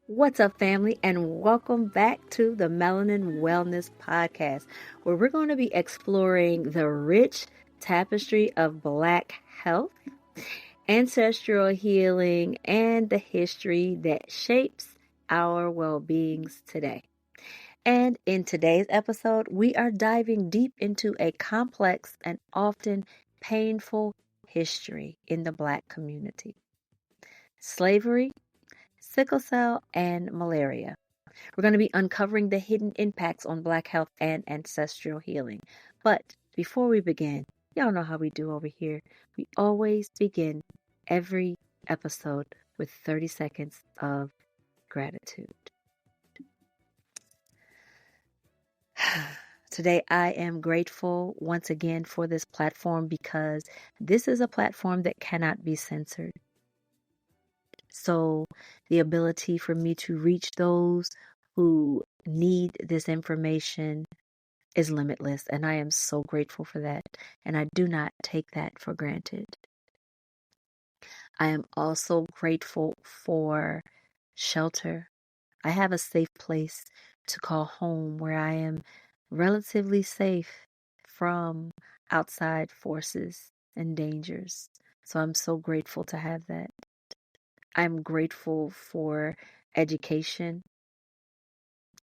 What's up, family, and welcome back to the Melanin Wellness Podcast, where we're going to be exploring the rich tapestry of Black health, ancestral healing, and the history that shapes our well-beings today. And in today's episode, we are diving deep into a complex and often painful history in the Black community. Slavery, sickle cell, and malaria. We're going to be uncovering the hidden impacts on Black health and ancestral healing. But before we begin, y'all know how we do over here. We always begin every episode with 30 seconds of gratitude. Today, I am grateful once again for this platform because this is a platform that cannot be censored. So the ability for me to reach those who need this information is limitless, and I am so grateful for that, and I do not take that for granted. I am also grateful for shelter. I have a safe place to call home where I am relatively safe from outside forces and dangers. So I'm so grateful to have that. I'm grateful for education,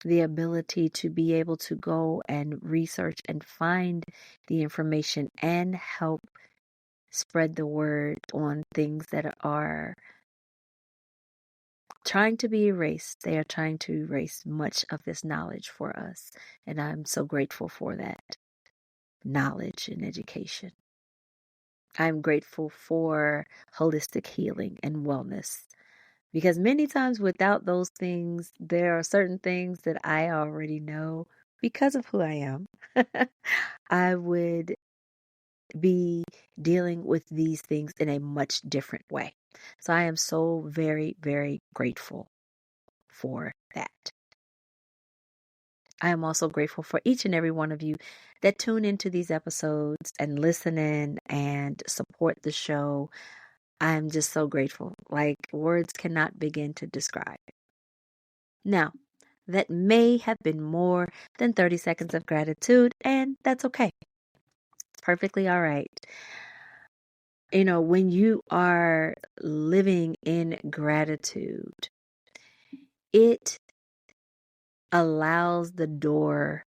the ability to be able to go and research and find the information and help spread the word on things that are trying to be erased. They are trying to erase much of this knowledge for us, and I'm so grateful for that knowledge and education. I'm grateful for holistic healing and wellness. Because many times without those things, there are certain things that I already know because of who I am. I would be dealing with these things in a much different way. So I am so very, very grateful for that. I am also grateful for each and every one of you that tune into these episodes and listen in and support the show. I'm just so grateful. Like, words cannot begin to describe. Now, that may have been more than 30 seconds of gratitude, and that's okay. It's perfectly all right. You know, when you are living in gratitude, it allows the door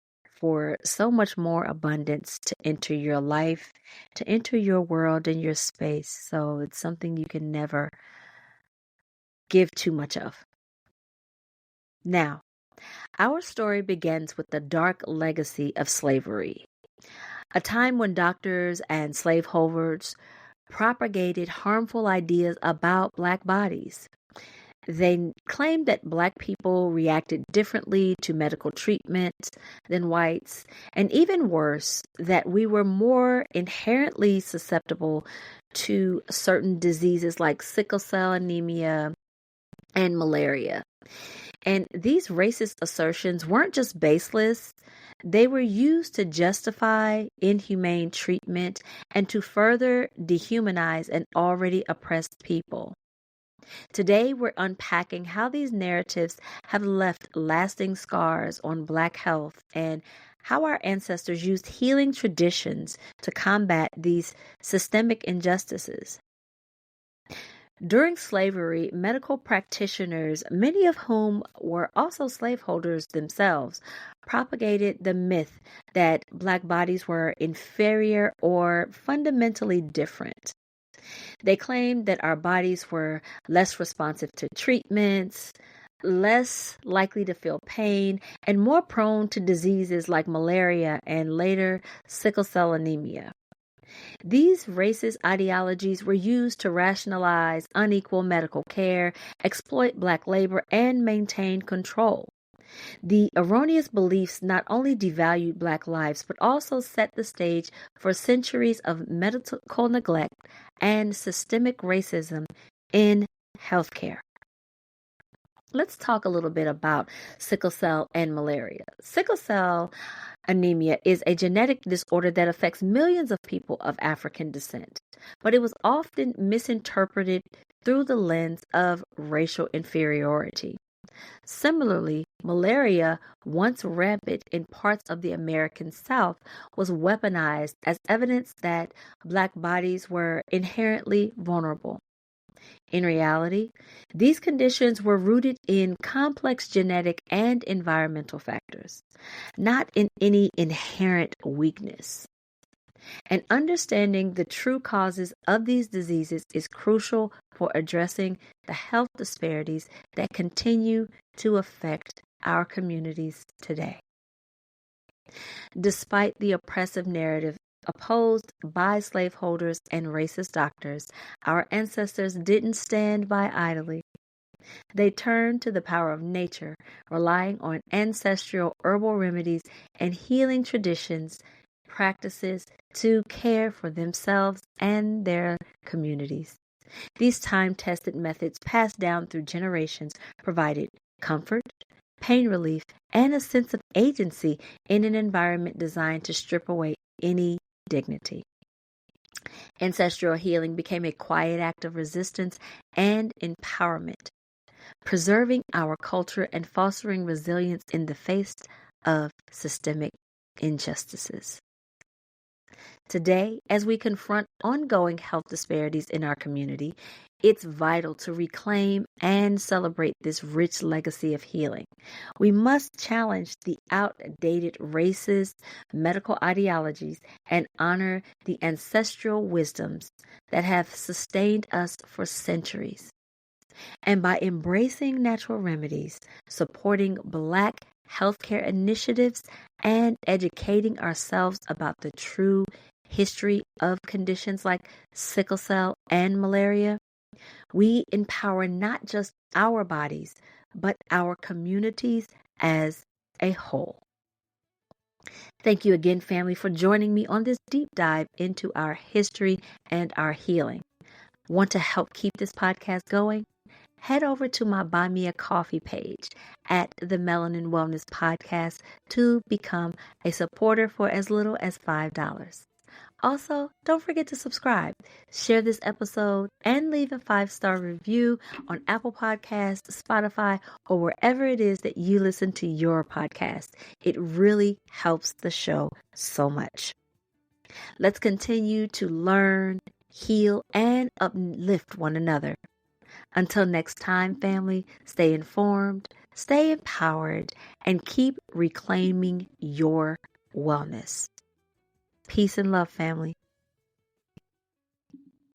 for so much more abundance to enter your life, to enter your world and your space. So it's something you can never give too much of. Now, our story begins with the dark legacy of slavery, a time when doctors and slaveholders propagated harmful ideas about Black bodies. They claimed that Black people reacted differently to medical treatment than whites, and even worse, that we were more inherently susceptible to certain diseases like sickle cell anemia and malaria. And these racist assertions weren't just baseless, they were used to justify inhumane treatment and to further dehumanize an already oppressed people. Today, we're unpacking how these narratives have left lasting scars on Black health and how our ancestors used healing traditions to combat these systemic injustices. During slavery, medical practitioners, many of whom were also slaveholders themselves, propagated the myth that Black bodies were inferior or fundamentally different. They claimed that our bodies were less responsive to treatments, less likely to feel pain, and more prone to diseases like malaria and later sickle cell anemia. These racist ideologies were used to rationalize unequal medical care, exploit Black labor, and maintain control. The erroneous beliefs not only devalued Black lives, but also set the stage for centuries of medical neglect and systemic racism in healthcare. Let's talk a little bit about sickle cell and malaria. Sickle cell anemia is a genetic disorder that affects millions of people of African descent, but it was often misinterpreted through the lens of racial inferiority. Similarly, malaria, once rampant in parts of the American South, was weaponized as evidence that Black bodies were inherently vulnerable. In reality, these conditions were rooted in complex genetic and environmental factors, not in any inherent weakness. And understanding the true causes of these diseases is crucial for addressing the health disparities that continue to affect our communities today. Despite the oppressive narrative opposed by slaveholders and racist doctors, our ancestors didn't stand by idly. They turned to the power of nature, relying on ancestral herbal remedies and healing traditions, practices to care for themselves and their communities. These time-tested methods passed down through generations provided comfort, pain relief, and a sense of agency in an environment designed to strip away any dignity. Ancestral healing became a quiet act of resistance and empowerment, preserving our culture and fostering resilience in the face of systemic injustices. Today, as we confront ongoing health disparities in our community, it's vital to reclaim and celebrate this rich legacy of healing. We must challenge the outdated racist medical ideologies and honor the ancestral wisdoms that have sustained us for centuries. And by embracing natural remedies, supporting Black healthcare initiatives, and educating ourselves about the true history of conditions like sickle cell and malaria, we empower not just our bodies, but our communities as a whole. Thank you again, family, for joining me on this deep dive into our history and our healing. Want to help keep this podcast going? Head over to my Buy Me a Coffee page at the Melanin Wellness Podcast to become a supporter for as little as $5. Also, don't forget to subscribe, share this episode, and leave a 5-star review on Apple Podcasts, Spotify, or wherever it is that you listen to your podcast. It really helps the show so much. Let's continue to learn, heal, and uplift one another. Until next time, family, stay informed, stay empowered, and keep reclaiming your wellness. Peace and love, family.